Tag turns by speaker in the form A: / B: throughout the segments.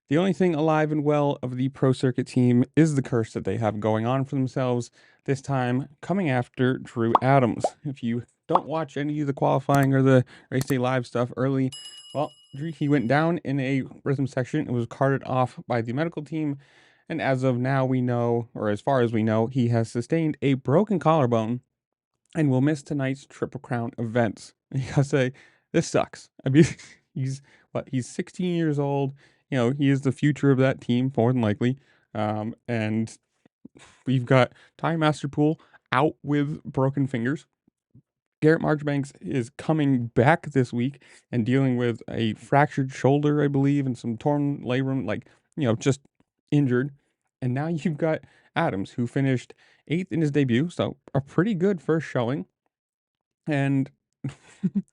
A: The only thing alive and well of the Pro Circuit team is the curse that they have going on for themselves, this time coming after Drew Adams. If you don't watch any of the qualifying or the race day live stuff early, well, he went down in a rhythm section and was carted off by the medical team. And as of now, we know, or as far as we know, he has sustained a broken collarbone and will miss tonight's Triple Crown events. You gotta say, this sucks. I mean, he's what? He's 16 years old. You know, he is the future of that team, more than likely. And we've got Ty Masterpool out with broken fingers. Garrett Marchbanks is coming back this week and dealing with a fractured shoulder, I believe, and some torn labrum, like, just injured. And now you've got Adams, who finished eighth in his debut, so a pretty good first showing. And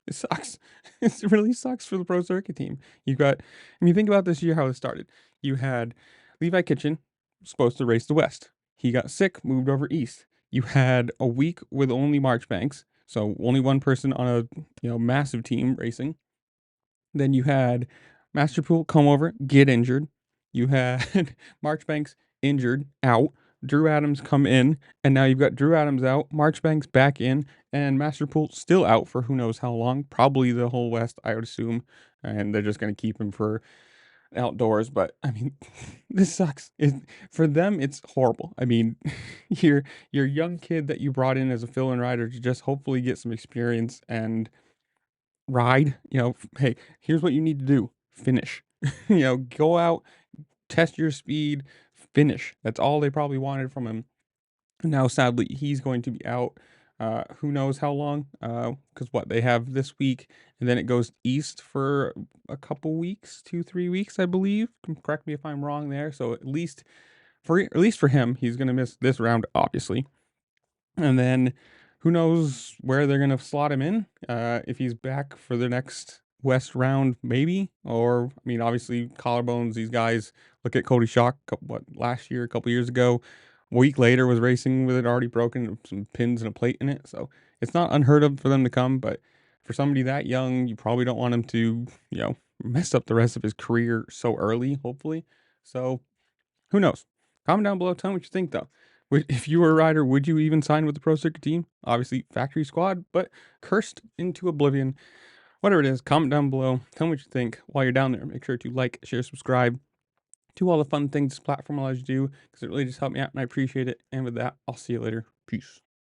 A: it sucks. It really sucks for the Pro Circuit team. You've got, I mean, think about this year how it started. You had Levi Kitchen supposed to race the West. He got sick, moved over East. You had a week with only Marchbanks, so only one person on a massive team racing. Then you had Masterpool come over, get injured. You had Marchbanks injured, out. Drew Adams come in, and now you've got Drew Adams out, Marchbanks back in, and Masterpool still out for who knows how long. Probably the whole West, I would assume. And they're just going to keep him for outdoors. But I mean, this sucks. For them, it's horrible. I mean, you're a young kid that you brought in as a fill-in rider to just hopefully get some experience and ride. Hey, here's what you need to do: finish. Go out, test your speed, finish. That's all they probably wanted from him. Now, sadly, he's going to be out. Who knows how long? Because what they have this week, and then it goes east for a couple weeks, 2-3 weeks, I believe. Correct me if I'm wrong there. So at least for him, he's going to miss this round, obviously. And then who knows where they're going to slot him in? If he's back for the next West round, maybe. Or, I mean, obviously, collarbones, these guys. Look at Cody Schock, last year, a couple years ago. A week later was racing with it already broken, some pins and a plate in it. So it's not unheard of for them to come. But for somebody that young, you probably don't want him to, mess up the rest of his career so early, hopefully. So who knows? Comment down below. Tell me what you think, though. If you were a rider, would you even sign with the Pro Circuit team? Obviously, factory squad, but cursed into oblivion. Whatever it is, comment down below. Tell me what you think. While you're down there, make sure to like, share, subscribe. Do all the fun things this platform allows you to do, because it really just helped me out, and I appreciate it. And with that, I'll see you later. Peace.